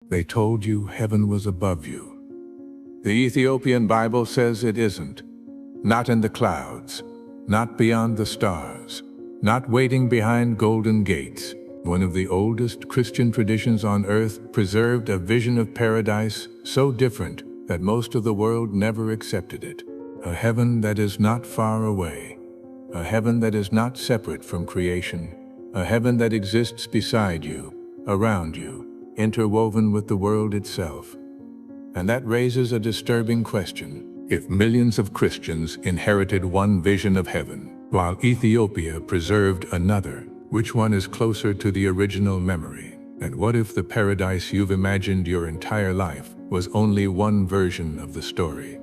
They told you heaven was above you. The Ethiopian Bible says it isn't. Not in the clouds, not beyond the stars, not waiting behind golden gates. One of the oldest Christian traditions on earth preserved a vision of paradise so different that most of the world never accepted it. A heaven that is not far away. A heaven that is not separate from creation. A heaven that exists beside you, around you, interwoven with the world itself. And that raises a disturbing question. If millions of Christians inherited one vision of heaven, while Ethiopia preserved another, which one is closer to the original memory? And what if the paradise you've imagined your entire life was only one version of the story?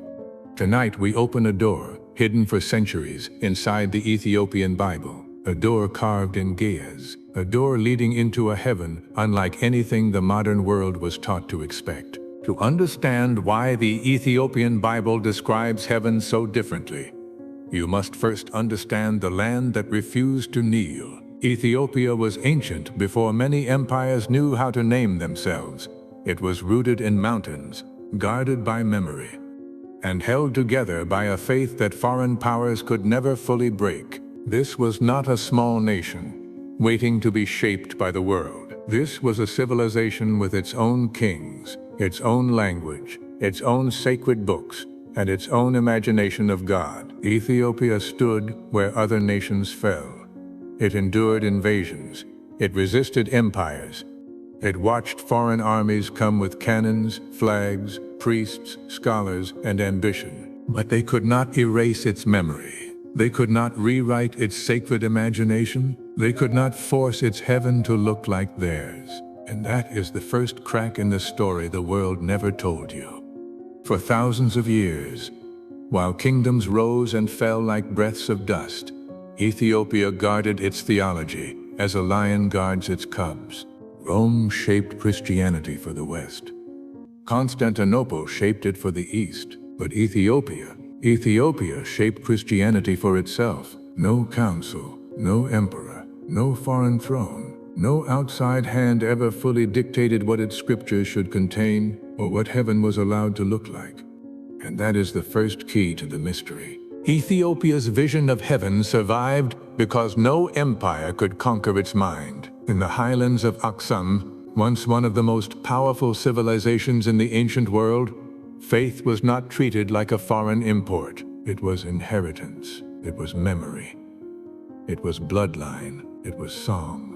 Tonight we open a door, hidden for centuries, inside the Ethiopian Bible. A door carved in geas, a door leading into a heaven unlike anything the modern world was taught to expect. To understand why the Ethiopian Bible describes heaven so differently, you must first understand the land that refused to kneel. Ethiopia was ancient before many empires knew how to name themselves. It was rooted in mountains, guarded by memory, and held together by a faith that foreign powers could never fully break. This was not a small nation, waiting to be shaped by the world. This was a civilization with its own kings, its own language, its own sacred books, and its own imagination of God. Ethiopia stood where other nations fell. It endured invasions. It resisted empires. It watched foreign armies come with cannons, flags, priests, scholars, and ambition. But they could not erase its memory. They could not rewrite its sacred imagination. They could not force its heaven to look like theirs. And that is the first crack in the story the world never told you. For thousands of years, while kingdoms rose and fell like breaths of dust, Ethiopia guarded its theology as a lion guards its cubs. Rome shaped Christianity for the West. Constantinople shaped it for the East. But Ethiopia shaped Christianity for itself. No council, no emperor, no foreign throne. No outside hand ever fully dictated what its scriptures should contain or what heaven was allowed to look like. And that is the first key to the mystery. Ethiopia's vision of heaven survived because no empire could conquer its mind. In the highlands of Aksum, once one of the most powerful civilizations in the ancient world, faith was not treated like a foreign import. It was inheritance. It was memory. It was bloodline. It was song.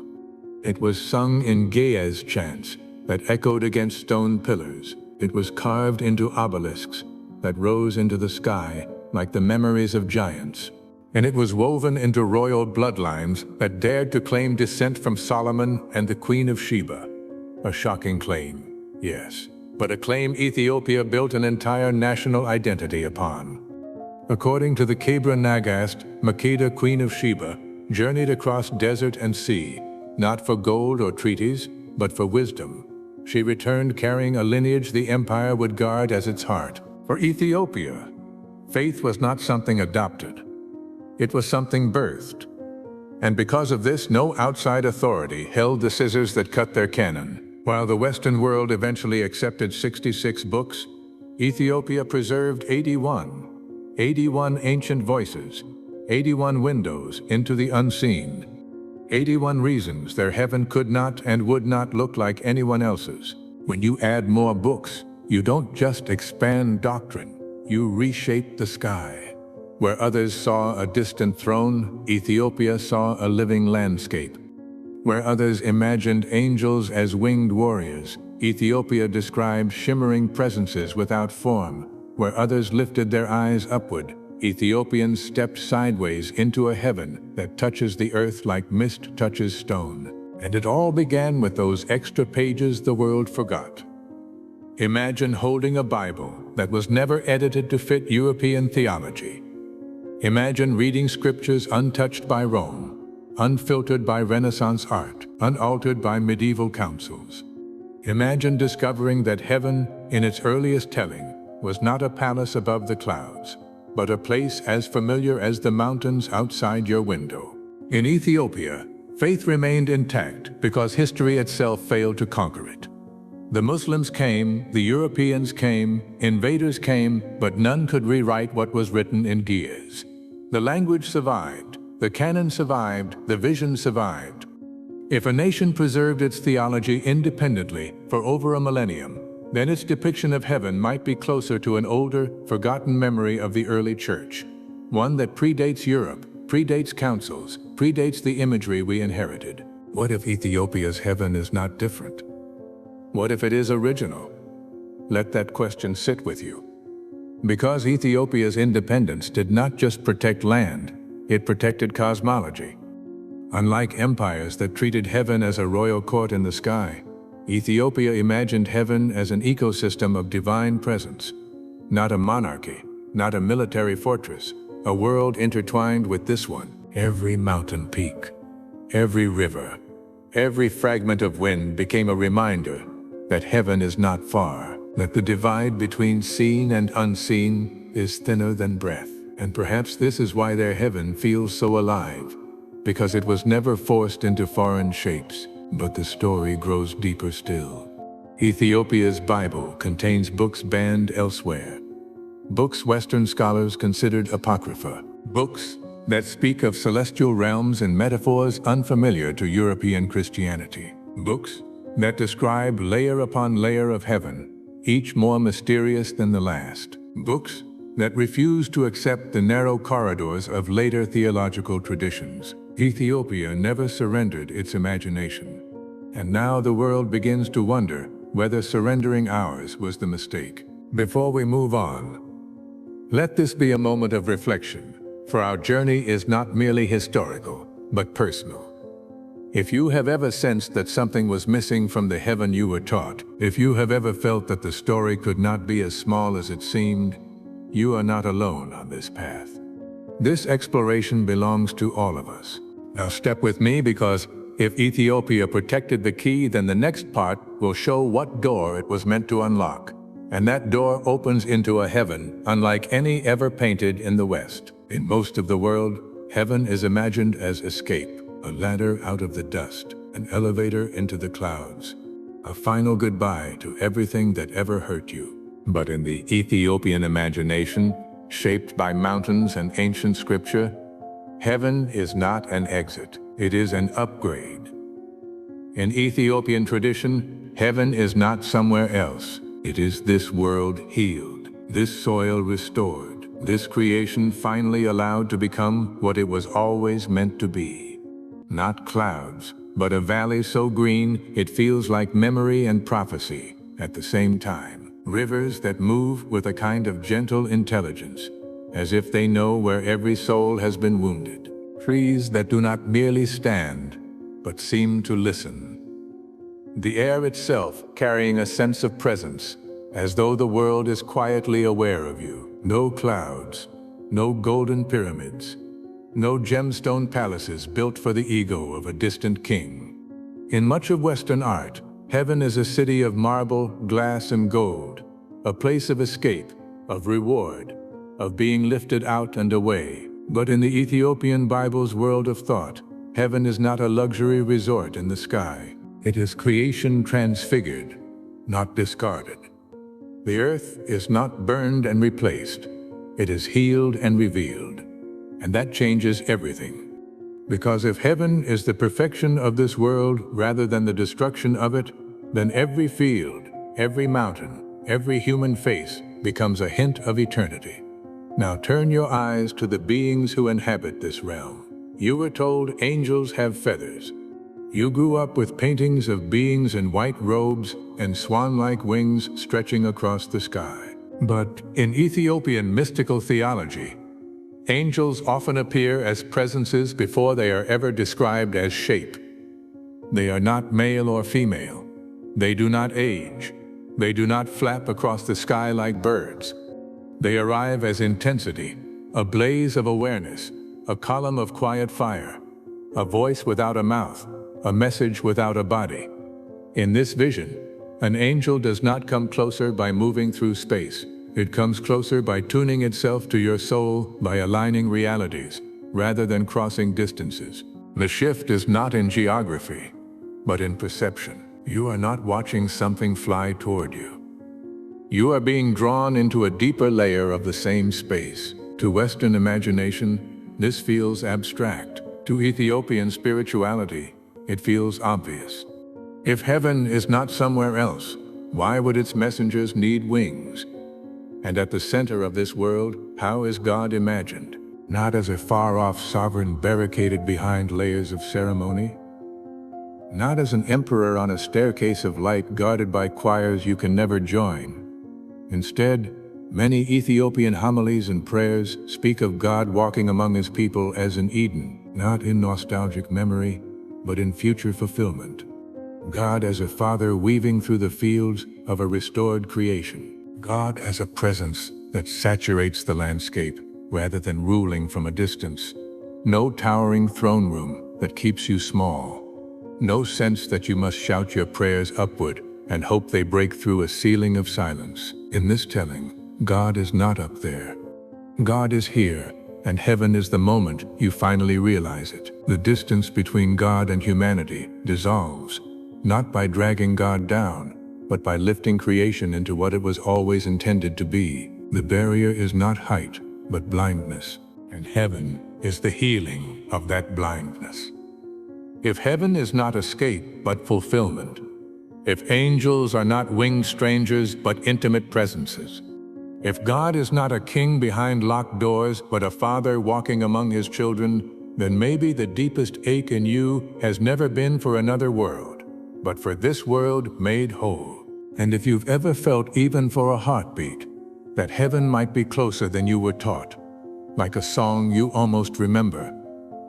It was sung in Geas chants that echoed against stone pillars. It was carved into obelisks that rose into the sky like the memories of giants. And it was woven into royal bloodlines that dared to claim descent from Solomon and the Queen of Sheba. A shocking claim, yes, but a claim Ethiopia built an entire national identity upon. According to the Kebra Nagast, Makeda, Queen of Sheba, journeyed across desert and sea, not for gold or treaties, but for wisdom. She returned carrying a lineage the empire would guard as its heart. For Ethiopia, faith was not something adopted. It was something birthed. And because of this, no outside authority held the scissors that cut their canon. While the Western world eventually accepted 66 books, Ethiopia preserved 81 ancient voices, 81 windows into the unseen. 81 reasons their heaven could not and would not look like anyone else's. When you add more books, you don't just expand doctrine, you reshape the sky. Where others saw a distant throne, Ethiopia saw a living landscape. Where others imagined angels as winged warriors, Ethiopia described shimmering presences without form. Where others lifted their eyes upward, Ethiopians stepped sideways into a heaven that touches the earth like mist touches stone. And it all began with those extra pages the world forgot. Imagine holding a Bible that was never edited to fit European theology. Imagine reading scriptures untouched by Rome, unfiltered by Renaissance art, unaltered by medieval councils. Imagine discovering that heaven, in its earliest telling, was not a palace above the clouds, but a place as familiar as the mountains outside your window. In Ethiopia, faith remained intact because history itself failed to conquer it. The Muslims came, the Europeans came, invaders came, but none could rewrite what was written in gears. The language survived, the canon survived, the vision survived. If a nation preserved its theology independently for over a millennium, then its depiction of heaven might be closer to an older, forgotten memory of the early church, one that predates Europe, predates councils, predates the imagery we inherited. What if Ethiopia's heaven is not different? What if it is original? Let that question sit with you. Because Ethiopia's independence did not just protect land, it protected cosmology. Unlike empires that treated heaven as a royal court in the sky, Ethiopia imagined heaven as an ecosystem of divine presence. Not a monarchy, not a military fortress, a world intertwined with this one. Every mountain peak, every river, every fragment of wind became a reminder that heaven is not far, that the divide between seen and unseen is thinner than breath. And perhaps this is why their heaven feels so alive, because it was never forced into foreign shapes. But the story grows deeper still. Ethiopia's Bible contains books banned elsewhere. Books Western scholars considered apocrypha. Books that speak of celestial realms and metaphors unfamiliar to European Christianity. Books that describe layer upon layer of heaven, each more mysterious than the last. Books that refuse to accept the narrow corridors of later theological traditions. Ethiopia never surrendered its imagination. And now the world begins to wonder whether surrendering ours was the mistake. Before we move on, let this be a moment of reflection, for our journey is not merely historical, but personal. If you have ever sensed that something was missing from the heaven you were taught, if you have ever felt that the story could not be as small as it seemed, you are not alone on this path. This exploration belongs to all of us. Now step with me, because if Ethiopia protected the key, then the next part will show what door it was meant to unlock. And that door opens into a heaven unlike any ever painted in the West. In most of the world, heaven is imagined as escape, a ladder out of the dust, an elevator into the clouds, a final goodbye to everything that ever hurt you. But in the Ethiopian imagination, shaped by mountains and ancient scripture, heaven is not an exit, it is an upgrade. In Ethiopian tradition, heaven is not somewhere else. It is this world healed, this soil restored, this creation finally allowed to become what it was always meant to be. Not clouds, but a valley so green it feels like memory and prophecy at the same time. Rivers that move with a kind of gentle intelligence, as if they know where every soul has been wounded. Trees that do not merely stand, but seem to listen. The air itself carrying a sense of presence, as though the world is quietly aware of you. No clouds, no golden pyramids, no gemstone palaces built for the ego of a distant king. In much of Western art, heaven is a city of marble, glass, and gold, a place of escape, of reward, of being lifted out and away. But in the Ethiopian Bible's world of thought, heaven is not a luxury resort in the sky. It is creation transfigured, not discarded. The earth is not burned and replaced. It is healed and revealed. And that changes everything. Because if heaven is the perfection of this world rather than the destruction of it, then every field, every mountain, every human face becomes a hint of eternity. Now turn your eyes to the beings who inhabit this realm. You were told angels have feathers. You grew up with paintings of beings in white robes and swan-like wings stretching across the sky. But in Ethiopian mystical theology, angels often appear as presences before they are ever described as shape. They are not male or female. They do not age. They do not flap across the sky like birds. They arrive as intensity, a blaze of awareness, a column of quiet fire, a voice without a mouth, a message without a body. In this vision, an angel does not come closer by moving through space. It comes closer by tuning itself to your soul, by aligning realities, rather than crossing distances. The shift is not in geography, but in perception. You are not watching something fly toward you. You are being drawn into a deeper layer of the same space. To Western imagination, this feels abstract. To Ethiopian spirituality, it feels obvious. If heaven is not somewhere else, why would its messengers need wings? And at the center of this world, how is God imagined? Not as a far-off sovereign barricaded behind layers of ceremony. Not as an emperor on a staircase of light guarded by choirs you can never join. Instead, many Ethiopian homilies and prayers speak of God walking among his people as in Eden, not in nostalgic memory, but in future fulfillment. God as a father weaving through the fields of a restored creation. God as a presence that saturates the landscape rather than ruling from a distance. No towering throne room that keeps you small. No sense that you must shout your prayers upward and hope they break through a ceiling of silence. In this telling, God is not up there. God is here, and heaven is the moment you finally realize it. The distance between God and humanity dissolves, not by dragging God down, but by lifting creation into what it was always intended to be. The barrier is not height, but blindness, and heaven is the healing of that blindness. If heaven is not escape, but fulfillment, if angels are not winged strangers, but intimate presences, if God is not a king behind locked doors, but a father walking among his children, then maybe the deepest ache in you has never been for another world, but for this world made whole. And if you've ever felt, even for a heartbeat, that heaven might be closer than you were taught, like a song you almost remember,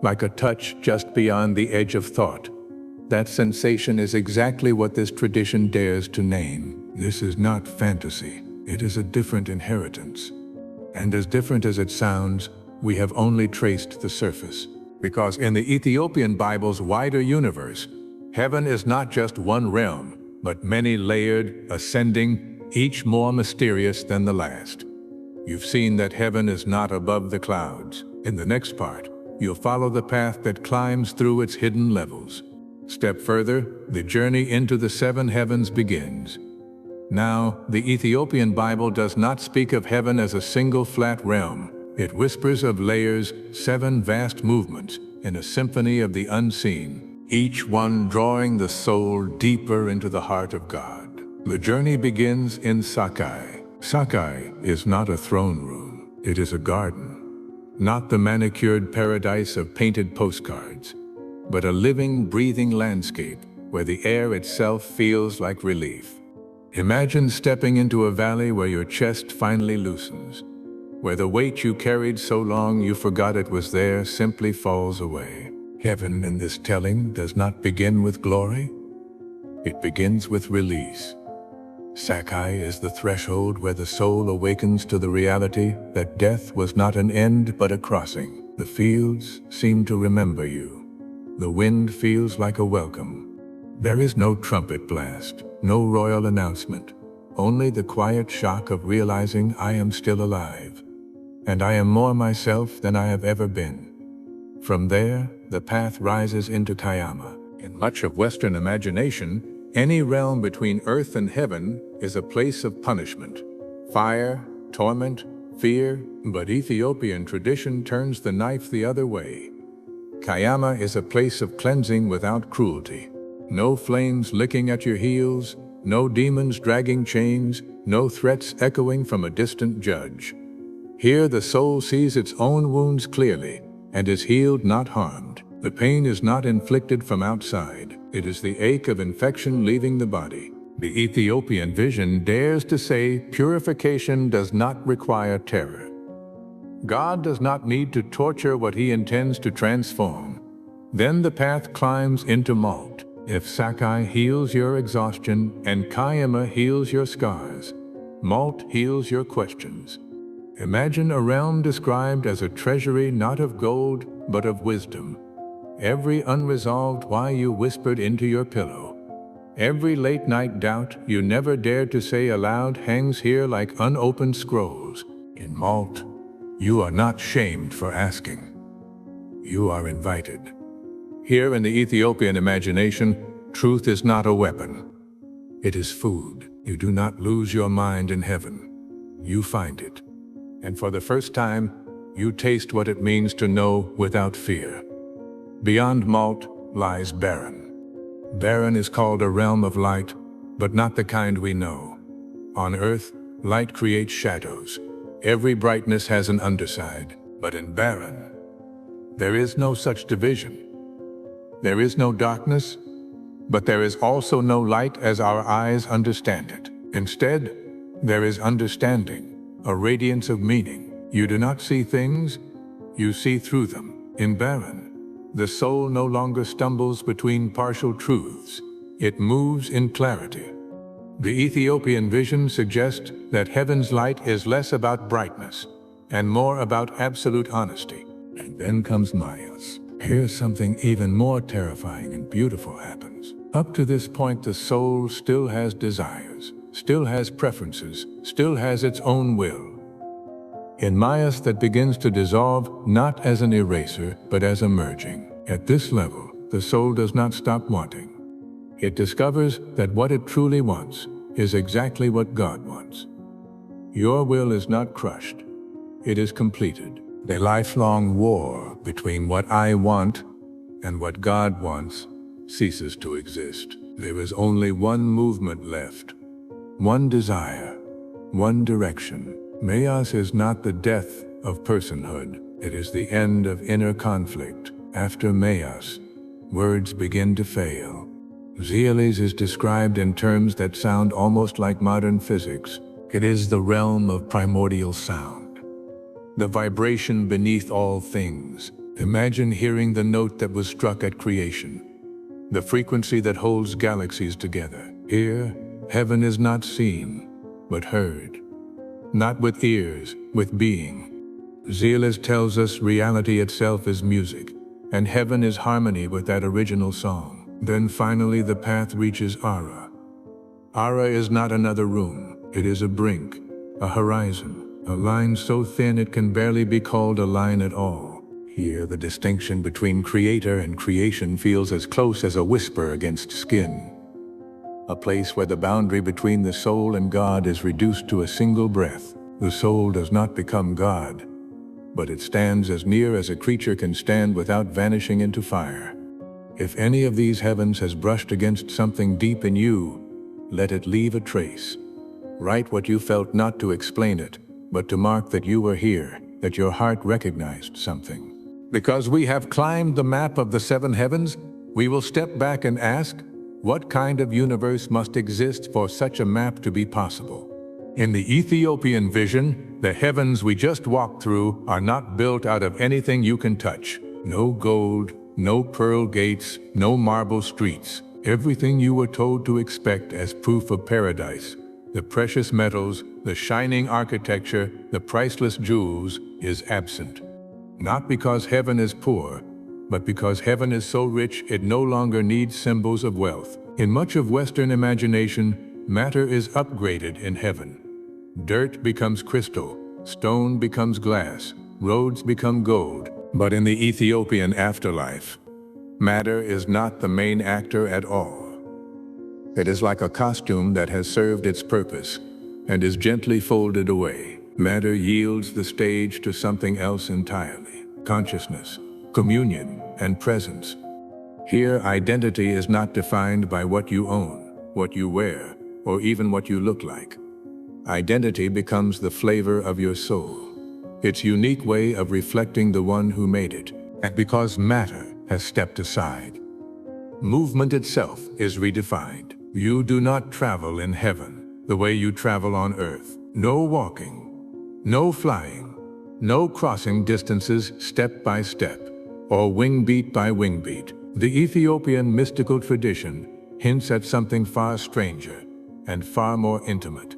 like a touch just beyond the edge of thought, that sensation is exactly what this tradition dares to name. This is not fantasy. It is a different inheritance. And as different as it sounds, we have only traced the surface. Because in the Ethiopian Bible's wider universe, heaven is not just one realm, but many layered, ascending, each more mysterious than the last. You've seen that heaven is not above the clouds. In the next part, you'll follow the path that climbs through its hidden levels. Step further, the journey into the seven heavens begins. Now, the Ethiopian Bible does not speak of heaven as a single flat realm. It whispers of layers, seven vast movements, in a symphony of the unseen, each one drawing the soul deeper into the heart of God. The journey begins in Sakai. Sakai is not a throne room, it is a garden. Not the manicured paradise of painted postcards, but a living, breathing landscape where the air itself feels like relief. Imagine stepping into a valley where your chest finally loosens, where the weight you carried so long you forgot it was there simply falls away. Heaven in this telling does not begin with glory. It begins with release. Sakai is the threshold where the soul awakens to the reality that death was not an end but a crossing. The fields seem to remember you. The wind feels like a welcome. There is no trumpet blast, no royal announcement, only the quiet shock of realizing I am still alive, and I am more myself than I have ever been. From there, the path rises into Kayama. In much of Western imagination, any realm between earth and heaven is a place of punishment, fire, torment, fear, but Ethiopian tradition turns the knife the other way. Kayama is a place of cleansing without cruelty. No flames licking at your heels, no demons dragging chains, no threats echoing from a distant judge. Here the soul sees its own wounds clearly and is healed, not harmed. The pain is not inflicted from outside. It is the ache of infection leaving the body. The Ethiopian vision dares to say purification does not require terror. God does not need to torture what he intends to transform. Then the path climbs into Malt. If Sakai heals your exhaustion and Kayama heals your scars, Malt heals your questions. Imagine a realm described as a treasury not of gold, but of wisdom. Every unresolved why you whispered into your pillow. Every late-night doubt you never dared to say aloud hangs here like unopened scrolls. In Malt, you are not shamed for asking. You are invited. Here in the Ethiopian imagination, Truth is not a weapon. It is food. You do not lose your mind in heaven. You find it. And for the first time, you taste what it means to know without fear. Beyond Malt lies barren. Barren is called a realm of light, but not the kind we know. On earth, light creates shadows. Every brightness has an underside, but in barren, there is no such division. There is no darkness, but there is also no light as our eyes understand it. Instead, there is understanding, a radiance of meaning. You do not see things, you see through them. In barren, the soul no longer stumbles between partial truths. It moves in clarity. The Ethiopian vision suggests that heaven's light is less about brightness and more about absolute honesty. And then comes Maya's. Here's something even more terrifying and beautiful happens. Up to this point, the soul still has desires, still has preferences, still has its own will. In Mayas, that begins to dissolve not as an eraser, but as a merging. At this level, the soul does not stop wanting. It discovers that what it truly wants is exactly what God wants. Your will is not crushed. It is completed. The lifelong war between what I want and what God wants ceases to exist. There is only one movement left, one desire, one direction. Mayas is not the death of personhood. It is the end of inner conflict. After Mayas, words begin to fail. Zeales is described in terms that sound almost like modern physics. It is the realm of primordial sound, the vibration beneath all things. Imagine hearing the note that was struck at creation, the frequency that holds galaxies together. Here, heaven is not seen, but heard. Not with ears, with being. Zeales tells us reality itself is music, and heaven is harmony with that original song. Then finally the path reaches Ara. Ara is not another room. It is a brink, a horizon, a line so thin it can barely be called a line at all. Here the distinction between creator and creation feels as close as a whisper against skin. A place where the boundary between the soul and God is reduced to a single breath. The soul does not become God, but it stands as near as a creature can stand without vanishing into fire. If any of these heavens has brushed against something deep in you, let it leave a trace. Write what you felt, not to explain it, but to mark that you were here, that your heart recognized something. Because we have climbed the map of the seven heavens, we will step back and ask, what kind of universe must exist for such a map to be possible? In the Ethiopian vision, the heavens we just walked through are not built out of anything you can touch. No gold, no pearl gates, no marble streets. Everything you were told to expect as proof of paradise, the precious metals, the shining architecture, the priceless jewels, is absent. Not because heaven is poor, but because heaven is so rich it no longer needs symbols of wealth. In much of Western imagination, matter is upgraded in heaven. Dirt becomes crystal, stone becomes glass, roads become gold. But in the Ethiopian afterlife, matter is not the main actor at all. It is like a costume that has served its purpose and is gently folded away. Matter yields the stage to something else entirely: consciousness, communion, and presence. Here, identity is not defined by what you own, what you wear, or even what you look like. Identity becomes the flavor of your soul, its unique way of reflecting the one who made it. And because matter has stepped aside, movement itself is redefined. You do not travel in heaven the way you travel on earth. No walking, no flying, no crossing distances step by step, or wing beat by wing beat. The Ethiopian mystical tradition hints at something far stranger and far more intimate.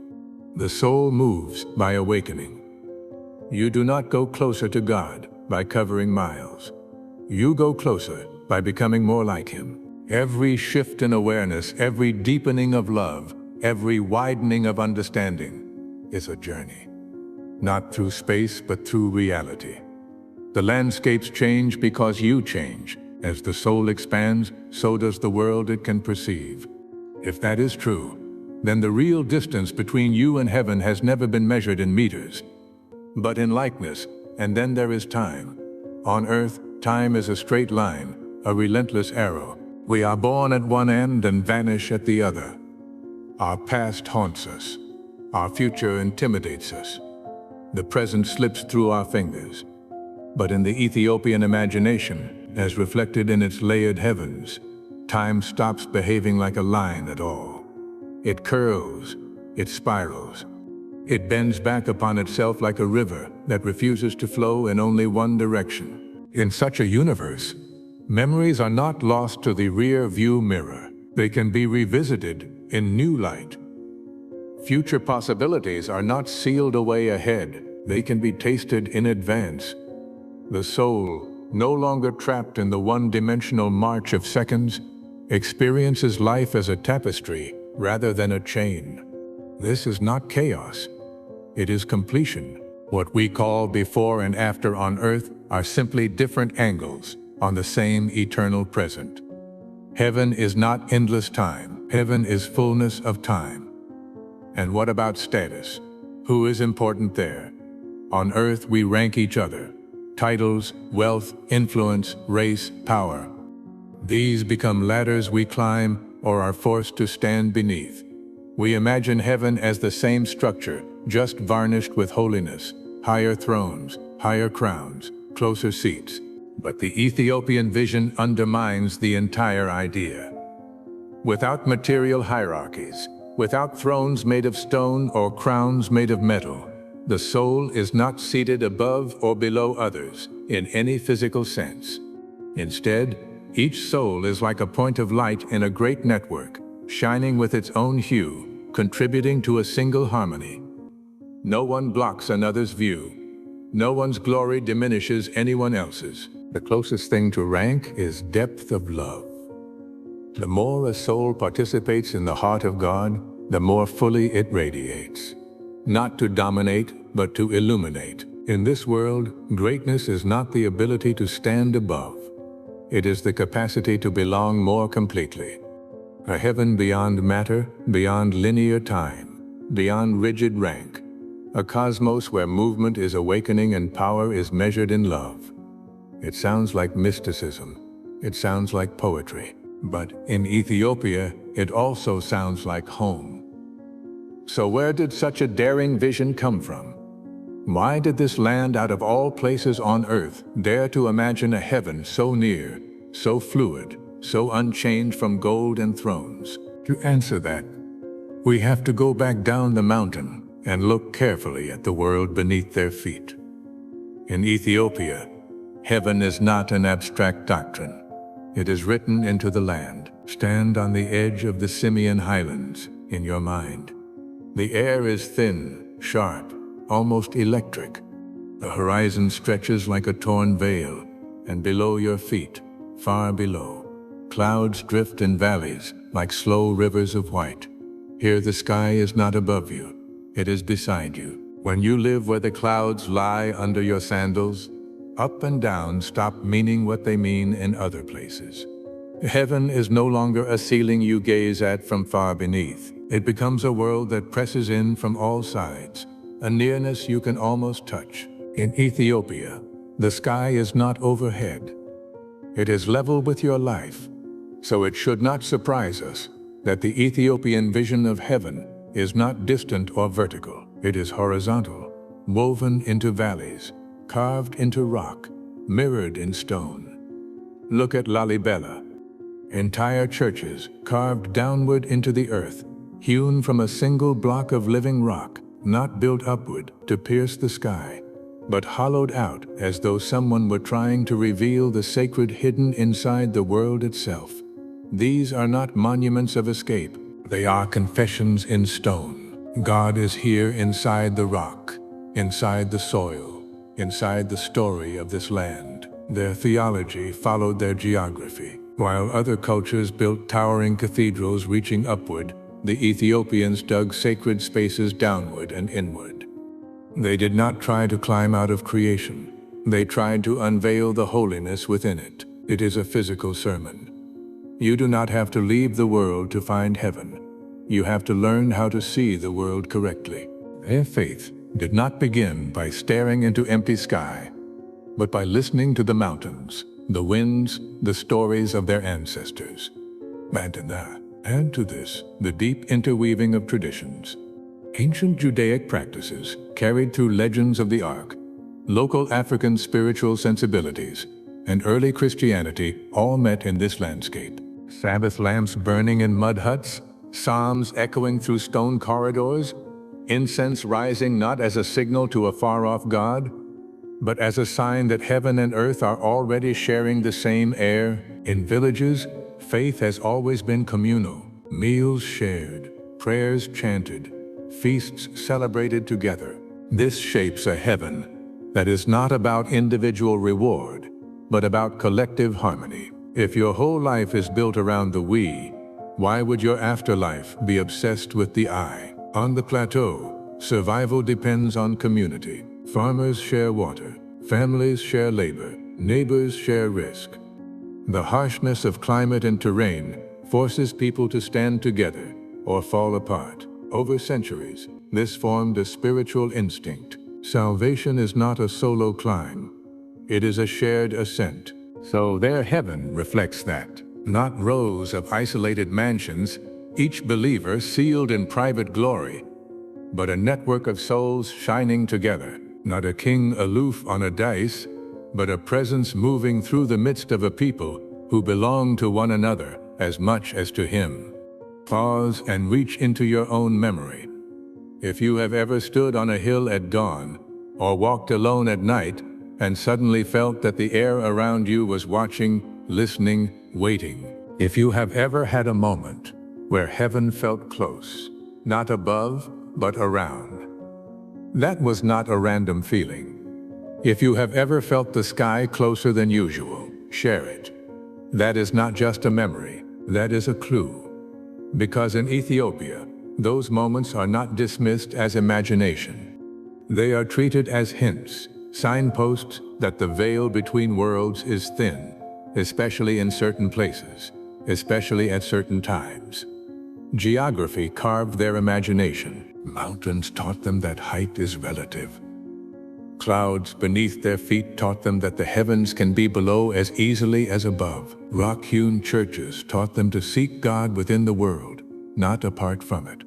The soul moves by awakening. You do not go closer to God by covering miles. You go closer by becoming more like Him. Every shift in awareness, every deepening of love, every widening of understanding is a journey. Not through space, but through reality. The landscapes change because you change, As the soul expands, so does the world it can perceive. If that is true, then the real distance between you and heaven has never been measured in meters, but in likeness. And then there is time. On earth, time is a straight line, a relentless arrow. We are born at one end and vanish at the other. Our past haunts us. Our future intimidates us. The present slips through our fingers. But in the Ethiopian imagination, as reflected in its layered heavens, time stops behaving like a line at all. It curls, it spirals. It bends back upon itself like a river that refuses to flow in only one direction. In such a universe, memories are not lost to the rear-view mirror. They can be revisited in new light. Future possibilities are not sealed away ahead. They can be tasted in advance. The soul, no longer trapped in the one-dimensional march of seconds, experiences life as a tapestry rather than a chain. This is not chaos. It is completion. What we call before and after on earth are simply different angles on the same eternal present. Heaven is not endless time. Heaven is fullness of time. And what about status? Who is important there? On earth we rank each other. Titles, wealth, influence, race, power. These become ladders we climb or are forced to stand beneath. We imagine heaven as the same structure, just varnished with holiness, higher thrones, higher crowns, closer seats. But the Ethiopian vision undermines the entire idea. Without material hierarchies, without thrones made of stone or crowns made of metal, the soul is not seated above or below others in any physical sense. Instead, each soul is like a point of light in a great network, shining with its own hue, contributing to a single harmony. No one blocks another's view. No one's glory diminishes anyone else's. The closest thing to rank is depth of love. The more a soul participates in the heart of God, the more fully it radiates. Not to dominate, but to illuminate. In this world, greatness is not the ability to stand above. It is the capacity to belong more completely. A heaven beyond matter, beyond linear time, beyond rigid rank. A cosmos where movement is awakening and power is measured in love. It sounds like mysticism. It sounds like poetry. But in Ethiopia, it also sounds like home. So where did such a daring vision come from? Why did this land out of all places on earth dare to imagine a heaven so near, so fluid, so unchained from gold and thrones? To answer that, we have to go back down the mountain and look carefully at the world beneath their feet. In Ethiopia, heaven is not an abstract doctrine. It is written into the land. Stand on the edge of the Simeon highlands in your mind. The air is thin, sharp, almost electric. The horizon stretches like a torn veil, and below your feet, far below, clouds drift in valleys like slow rivers of white. Here the sky is not above you, it is beside you. When you live where the clouds lie under your sandals, up and down stop meaning what they mean in other places. Heaven is no longer a ceiling you gaze at from far beneath. It becomes a world that presses in from all sides, a nearness you can almost touch. In Ethiopia, the sky is not overhead. It is level with your life. So it should not surprise us that the Ethiopian vision of heaven is not distant or vertical. It is horizontal, woven into valleys, carved into rock, mirrored in stone. Look at Lalibela. Entire churches carved downward into the earth, hewn from a single block of living rock, not built upward to pierce the sky, but hollowed out as though someone were trying to reveal the sacred hidden inside the world itself. These are not monuments of escape. They are confessions in stone. God is here inside the rock, inside the soil, inside the story of this land. Their theology followed their geography. While other cultures built towering cathedrals reaching upward, the Ethiopians dug sacred spaces downward and inward. They did not try to climb out of creation. They tried to unveil the holiness within it. It is a physical sermon. You do not have to leave the world to find heaven. You have to learn how to see the world correctly. Their faith did not begin by staring into empty sky, but by listening to the mountains, the winds, the stories of their ancestors. Add to this the deep interweaving of traditions. Ancient Judaic practices carried through legends of the Ark, local African spiritual sensibilities, and early Christianity all met in this landscape. Sabbath lamps burning in mud huts, psalms echoing through stone corridors, incense rising not as a signal to a far-off God, but as a sign that heaven and earth are already sharing the same air. In villages, faith has always been communal. Meals shared, prayers chanted, feasts celebrated together. This shapes a heaven that is not about individual reward, but about collective harmony. If your whole life is built around the we, why would your afterlife be obsessed with the I? On the plateau, survival depends on community. Farmers share water, families share labor, neighbors share risk. The harshness of climate and terrain forces people to stand together or fall apart. Over centuries, this formed a spiritual instinct. Salvation is not a solo climb. It is a shared ascent. So their heaven reflects that. Not rows of isolated mansions, each believer sealed in private glory, but a network of souls shining together. Not a king aloof on a dais, but a presence moving through the midst of a people who belong to one another as much as to him. Pause and reach into your own memory. If you have ever stood on a hill at dawn, or walked alone at night, and suddenly felt that the air around you was watching, listening, waiting. If you have ever had a moment where heaven felt close, not above, but around. That was not a random feeling. If you have ever felt the sky closer than usual, share it. That is not just a memory, that is a clue. Because in Ethiopia, those moments are not dismissed as imagination. They are treated as hints, signposts that the veil between worlds is thin, especially in certain places, especially at certain times. Geography carved their imagination. Mountains taught them that height is relative. Clouds beneath their feet taught them that the heavens can be below as easily as above. Rock-hewn churches taught them to seek God within the world, not apart from it.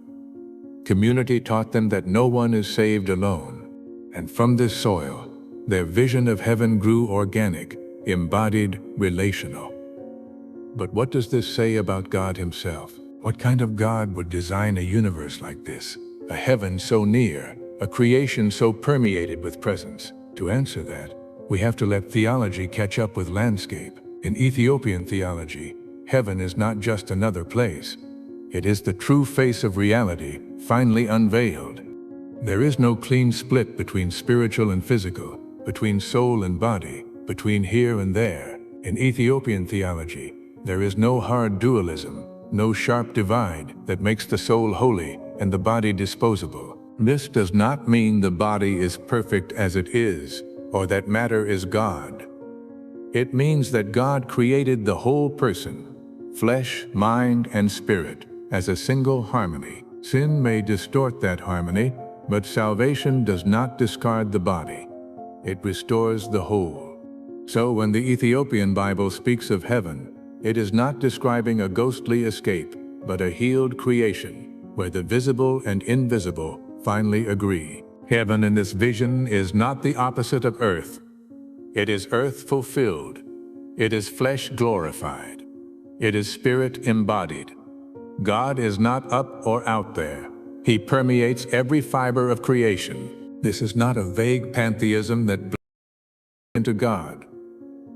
Community taught them that no one is saved alone. And from this soil, their vision of heaven grew organic, embodied, relational. But what does this say about God himself? What kind of God would design a universe like this? A heaven so near, a creation so permeated with presence. To answer that, we have to let theology catch up with landscape. In Ethiopian theology, heaven is not just another place. It is the true face of reality, finally unveiled. There is no clean split between spiritual and physical, between soul and body, between here and there. In Ethiopian theology, there is no hard dualism, no sharp divide that makes the soul holy and the body disposable. This does not mean the body is perfect as it is, or that matter is God. It means that God created the whole person, flesh, mind, and spirit, as a single harmony. Sin may distort that harmony, but salvation does not discard the body. It restores the whole. So when the Ethiopian Bible speaks of heaven, it is not describing a ghostly escape, but a healed creation, where the visible and invisible finally agree. Heaven in this vision is not the opposite of earth. It is earth fulfilled. It is flesh glorified. It is spirit embodied. God is not up or out there. He permeates every fiber of creation. This is not a vague pantheism that blends into God,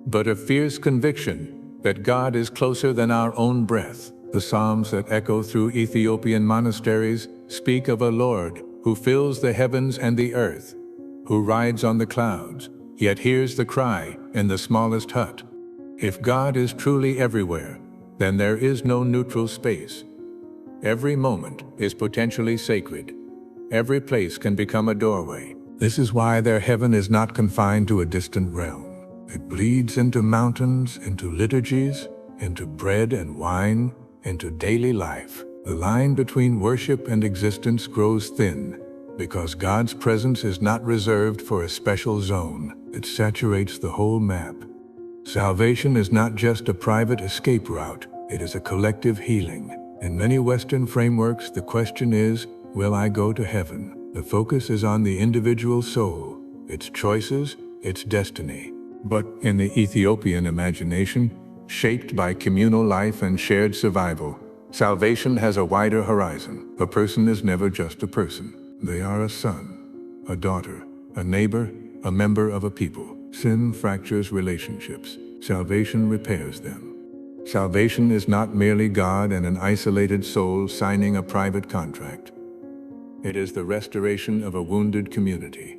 but a fierce conviction that God is closer than our own breath. The Psalms that echo through Ethiopian monasteries speak of a Lord who fills the heavens and the earth, who rides on the clouds, yet hears the cry in the smallest hut. If God is truly everywhere, then there is no neutral space. Every moment is potentially sacred. Every place can become a doorway. This is why their heaven is not confined to a distant realm. It bleeds into mountains, into liturgies, into bread and wine, into daily life. The line between worship and existence grows thin, because God's presence is not reserved for a special zone. It saturates the whole map. Salvation is not just a private escape route, it is a collective healing. In many Western frameworks, the question is, will I go to heaven? The focus is on the individual soul, its choices, its destiny. But in the Ethiopian imagination, shaped by communal life and shared survival, salvation has a wider horizon. A person is never just a person. They are a son, a daughter, a neighbor, a member of a people. Sin fractures relationships. Salvation repairs them. Salvation is not merely God and an isolated soul signing a private contract. It is the restoration of a wounded community,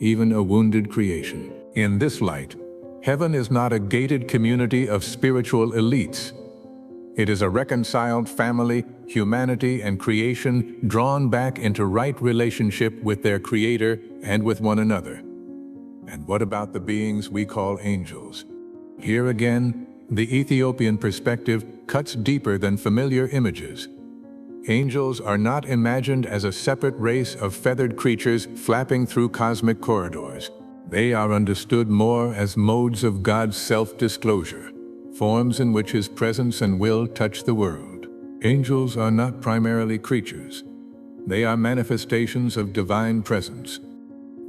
even a wounded creation. In this light, heaven is not a gated community of spiritual elites. It is a reconciled family, humanity, and creation drawn back into right relationship with their Creator and with one another. And what about the beings we call angels? Here again, the Ethiopian perspective cuts deeper than familiar images. Angels are not imagined as a separate race of feathered creatures flapping through cosmic corridors. They are understood more as modes of God's self-disclosure, forms in which His presence and will touch the world. Angels are not primarily creatures. They are manifestations of divine presence.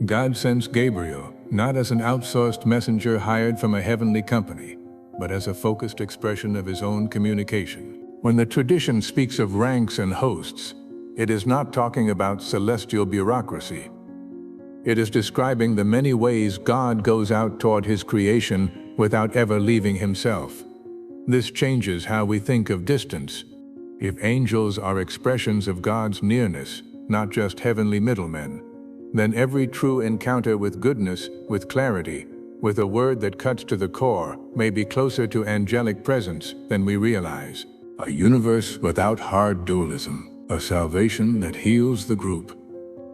God sends Gabriel, not as an outsourced messenger hired from a heavenly company, but as a focused expression of His own communication. When the tradition speaks of ranks and hosts, it is not talking about celestial bureaucracy. It is describing the many ways God goes out toward His creation without ever leaving Himself. This changes how we think of distance. If angels are expressions of God's nearness, not just heavenly middlemen, then every true encounter with goodness, with clarity, with a word that cuts to the core, may be closer to angelic presence than we realize. A universe without hard dualism, a salvation that heals the group,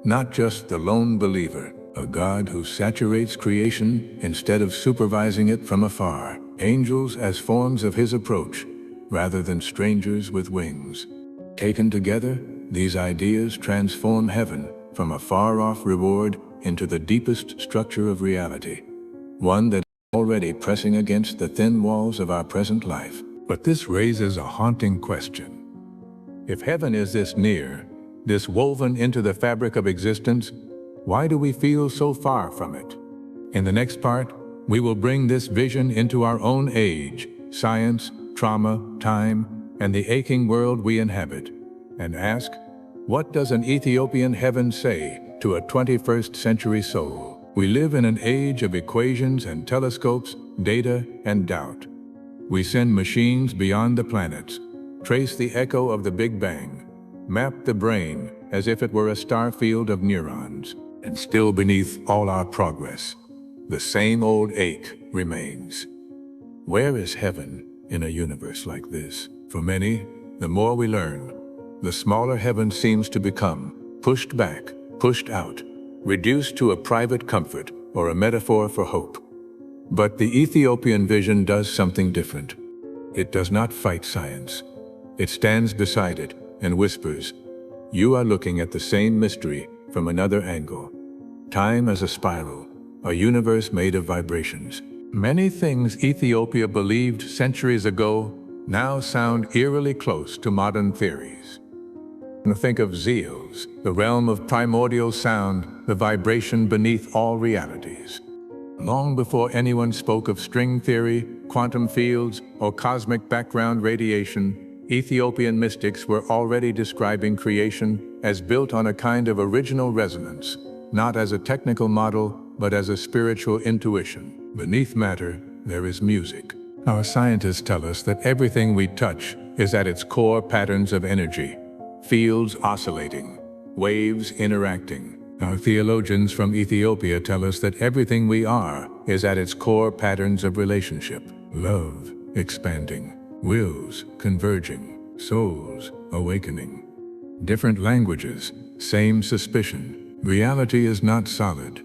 not just the lone believer, a God who saturates creation instead of supervising it from afar, angels as forms of His approach, rather than strangers with wings. Taken together, these ideas transform heaven from a far-off reward into the deepest structure of reality, one that is already pressing against the thin walls of our present life. But this raises a haunting question. If heaven is this near, this woven into the fabric of existence, why do we feel so far from it? In the next part, we will bring this vision into our own age, science, trauma, time, and the aching world we inhabit, and ask, what does an Ethiopian heaven say to a 21st century soul? We live in an age of equations and telescopes, data and doubt. We send machines beyond the planets, trace the echo of the Big Bang, map the brain as if it were a star field of neurons. And still beneath all our progress, the same old ache remains. Where is heaven in a universe like this? For many, the more we learn, the smaller heaven seems to become, pushed back, pushed out, reduced to a private comfort or a metaphor for hope. But the Ethiopian vision does something different. It does not fight science. It stands beside it and whispers, you are looking at the same mystery from another angle. Time as a spiral, a universe made of vibrations. Many things Ethiopia believed centuries ago now sound eerily close to modern theories. Think of Zeus, the realm of primordial sound, the vibration beneath all realities. Long before anyone spoke of string theory, quantum fields, or cosmic background radiation, Ethiopian mystics were already describing creation as built on a kind of original resonance, not as a technical model, but as a spiritual intuition. Beneath matter, there is music. Our scientists tell us that everything we touch is at its core patterns of energy, fields oscillating, waves interacting. Our theologians from Ethiopia tell us that everything we are is at its core patterns of relationship, love expanding, wills converging, souls awakening. Different languages, same suspicion. Reality is not solid.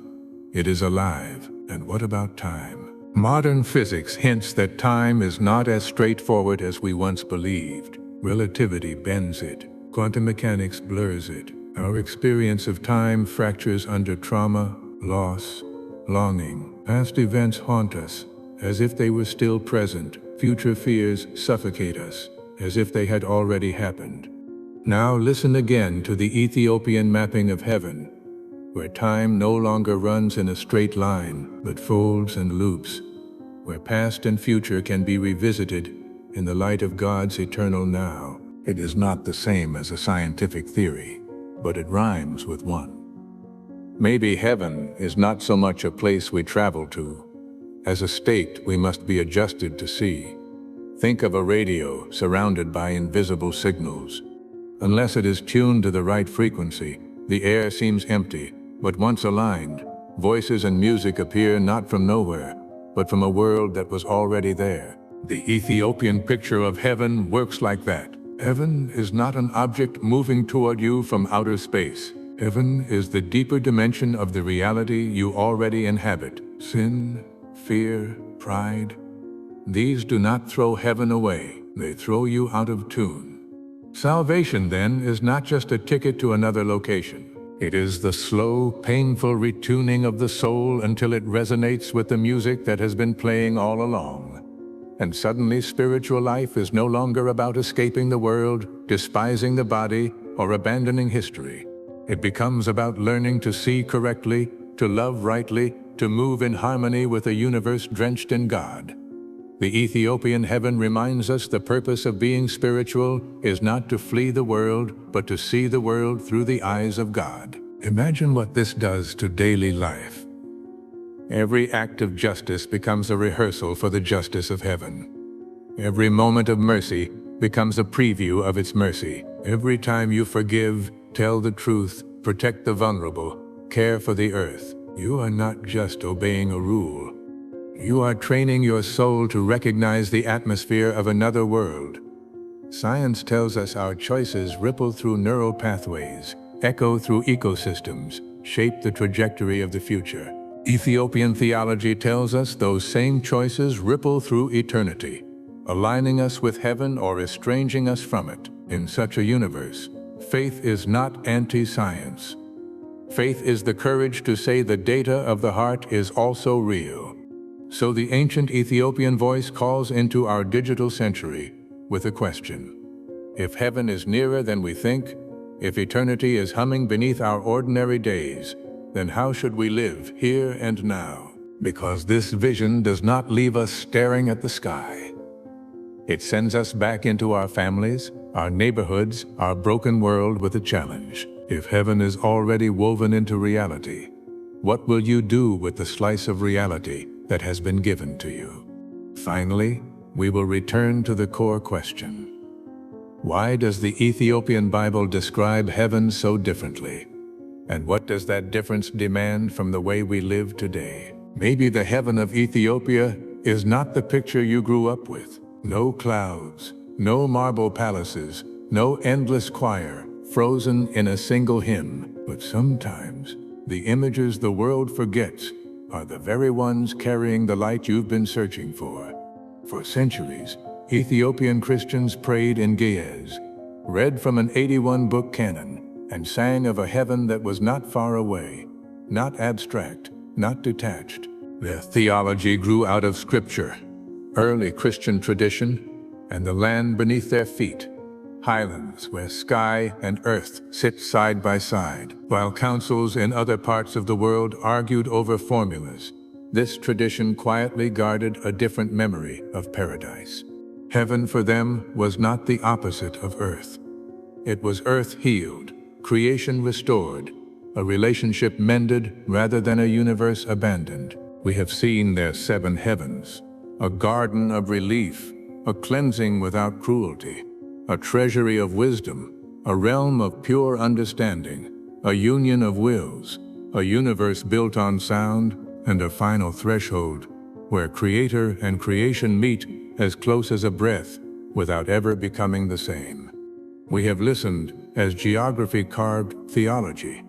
It is alive. And what about time? Modern physics hints that time is not as straightforward as we once believed. Relativity bends it. Quantum mechanics blurs it. Our experience of time fractures under trauma, loss, longing. Past events haunt us, as if they were still present. Future fears suffocate us, as if they had already happened. Now listen again to the Ethiopian mapping of heaven, where time no longer runs in a straight line, but folds and loops, where past and future can be revisited in the light of God's eternal now. It is not the same as a scientific theory, but it rhymes with one. Maybe heaven is not so much a place we travel to, as a state we must be adjusted to see. Think of a radio surrounded by invisible signals. Unless it is tuned to the right frequency, the air seems empty, but once aligned, voices and music appear not from nowhere, but from a world that was already there. The Ethiopian picture of heaven works like that. Heaven is not an object moving toward you from outer space. Heaven is the deeper dimension of the reality you already inhabit. Sin, fear, pride, these do not throw heaven away. They throw you out of tune. Salvation, then, is not just a ticket to another location. It is the slow, painful retuning of the soul until it resonates with the music that has been playing all along. And suddenly spiritual life is no longer about escaping the world, despising the body, or abandoning history. It becomes about learning to see correctly, to love rightly, to move in harmony with a universe drenched in God. The Ethiopian heaven reminds us the purpose of being spiritual is not to flee the world, but to see the world through the eyes of God. Imagine what this does to daily life. Every act of justice becomes a rehearsal for the justice of heaven. Every moment of mercy becomes a preview of its mercy. Every time you forgive, tell the truth, protect the vulnerable, care for the earth, you are not just obeying a rule. You are training your soul to recognize the atmosphere of another world. Science tells us our choices ripple through neural pathways, echo through ecosystems, shape the trajectory of the future. Ethiopian theology tells us those same choices ripple through eternity, aligning us with heaven or estranging us from it. In such a universe, faith is not anti-science. Faith is the courage to say the data of the heart is also real. So the ancient Ethiopian voice calls into our digital century with a question. If heaven is nearer than we think, if eternity is humming beneath our ordinary days, then how should we live here and now? Because this vision does not leave us staring at the sky. It sends us back into our families, our neighborhoods, our broken world with a challenge. If heaven is already woven into reality, what will you do with the slice of reality that has been given to you? Finally, we will return to the core question. Why does the Ethiopian Bible describe heaven so differently? And what does that difference demand from the way we live today? Maybe the heaven of Ethiopia is not the picture you grew up with. No clouds, no marble palaces, no endless choir, frozen in a single hymn. But sometimes, the images the world forgets are the very ones carrying the light you've been searching for. For centuries, Ethiopian Christians prayed in Ge'ez, read from an 81-book canon, and sang of a heaven that was not far away, not abstract, not detached. Their theology grew out of Scripture, early Christian tradition, and the land beneath their feet, highlands where sky and earth sit side by side. While councils in other parts of the world argued over formulas, this tradition quietly guarded a different memory of paradise. Heaven for them was not the opposite of earth. It was earth healed, creation restored, a relationship mended rather than a universe abandoned. We have seen their 7 heavens, a garden of relief, a cleansing without cruelty, a treasury of wisdom, a realm of pure understanding, a union of wills, a universe built on sound, and a final threshold where creator and creation meet as close as a breath without ever becoming the same. We have listened as geography carved theology,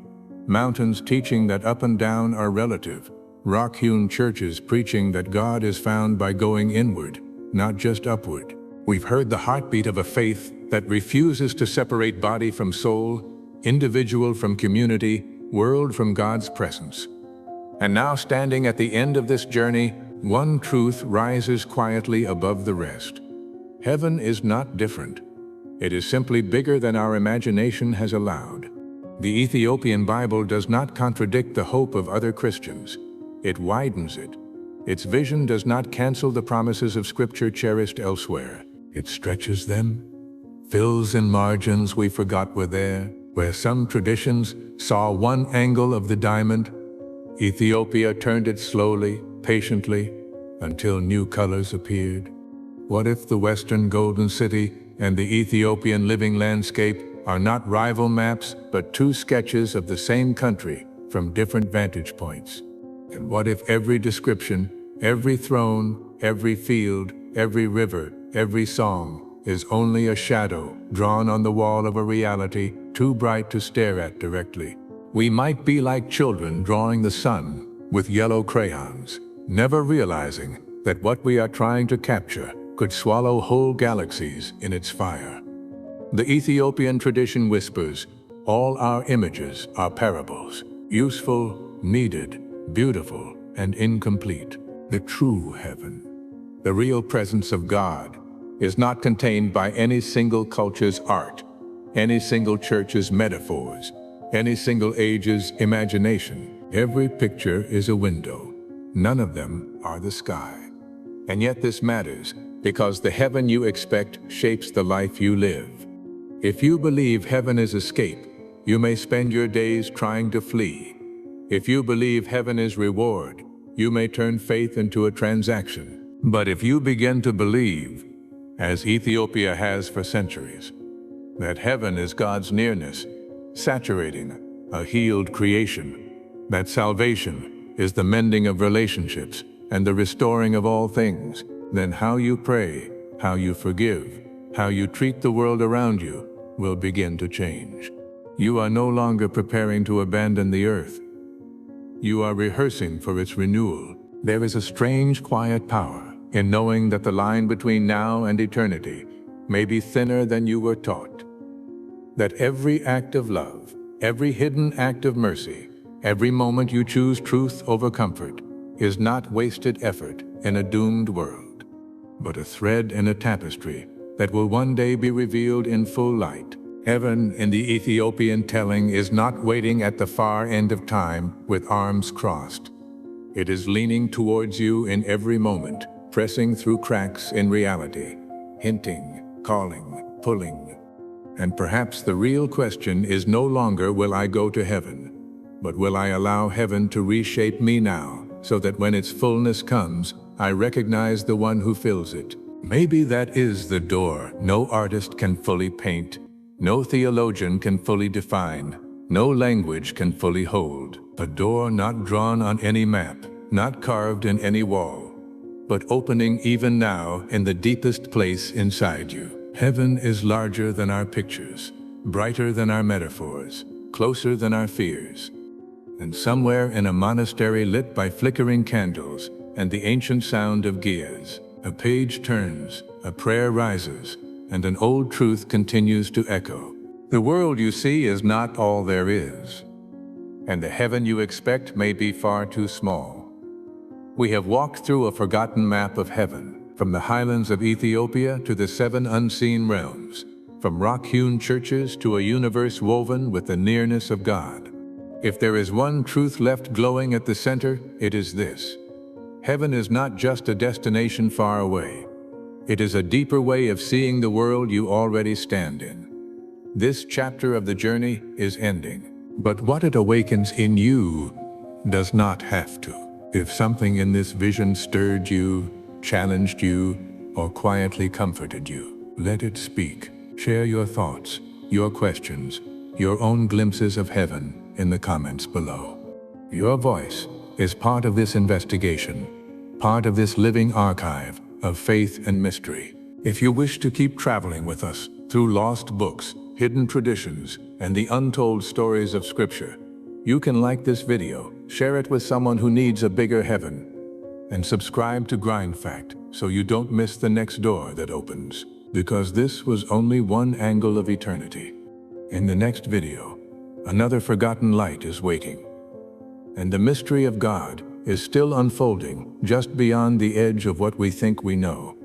mountains teaching that up and down are relative, rock-hewn churches preaching that God is found by going inward, not just upward. We've heard the heartbeat of a faith that refuses to separate body from soul, individual from community, world from God's presence. And now, standing at the end of this journey, one truth rises quietly above the rest. Heaven is not different. It is simply bigger than our imagination has allowed. The Ethiopian Bible does not contradict the hope of other Christians. It widens it. Its vision does not cancel the promises of Scripture cherished elsewhere. It stretches them, fills in margins we forgot were there. Where some traditions saw one angle of the diamond, Ethiopia turned it slowly, patiently, until new colors appeared. What if the Western Golden City and the Ethiopian living landscape are not rival maps, but two sketches of the same country from different vantage points? And what if every description, every throne, every field, every river, every song is only a shadow drawn on the wall of a reality too bright to stare at directly? We might be like children drawing the sun with yellow crayons, never realizing that what we are trying to capture could swallow whole galaxies in its fire. The Ethiopian tradition whispers, all our images are parables, useful, needed, beautiful, and incomplete. The true heaven, the real presence of God, is not contained by any single culture's art, any single church's metaphors, any single age's imagination. Every picture is a window. None of them are the sky. And yet this matters, because the heaven you expect shapes the life you live. If you believe heaven is escape, you may spend your days trying to flee. If you believe heaven is reward, you may turn faith into a transaction. But if you begin to believe, as Ethiopia has for centuries, that heaven is God's nearness, saturating a healed creation, that salvation is the mending of relationships and the restoring of all things, then how you pray, how you forgive, how you treat the world around you will begin to change. You are no longer preparing to abandon the earth. You are rehearsing for its renewal. There is a strange, quiet power in knowing that the line between now and eternity may be thinner than you were taught. That every act of love, every hidden act of mercy, every moment you choose truth over comfort, is not wasted effort in a doomed world, but a thread in a tapestry that will one day be revealed in full light. Heaven in the Ethiopian telling is not waiting at the far end of time with arms crossed. It is leaning towards you in every moment, pressing through cracks in reality, hinting, calling, pulling. And perhaps the real question is no longer will I go to heaven, but will I allow heaven to reshape me now, so that when its fullness comes, I recognize the one who fills it. Maybe that is the door no artist can fully paint, no theologian can fully define, no language can fully hold. A door not drawn on any map, not carved in any wall, but opening even now in the deepest place inside you. Heaven is larger than our pictures, brighter than our metaphors, closer than our fears. And somewhere in a monastery lit by flickering candles and the ancient sound of gears, a page turns, a prayer rises, and an old truth continues to echo. The world you see is not all there is, and the heaven you expect may be far too small. We have walked through a forgotten map of heaven, from the highlands of Ethiopia to the 7 unseen realms, from rock-hewn churches to a universe woven with the nearness of God. If there is one truth left glowing at the center, it is this: heaven is not just a destination far away. It is a deeper way of seeing the world you already stand in. This chapter of the journey is ending, but what it awakens in you does not have to. If something in this vision stirred you, challenged you, or quietly comforted you, let it speak. Share your thoughts, your questions, your own glimpses of heaven in the comments below. Your voice is part of this investigation, part of this living archive of faith and mystery. If you wish to keep traveling with us through lost books, hidden traditions, and the untold stories of Scripture, You can like this video, share it with someone who needs a bigger heaven, and subscribe to Grind Fact so you don't miss the next door that opens. Because this was only one angle of eternity. In the next video, another forgotten light is waiting. And the mystery of God is still unfolding just beyond the edge of what we think we know.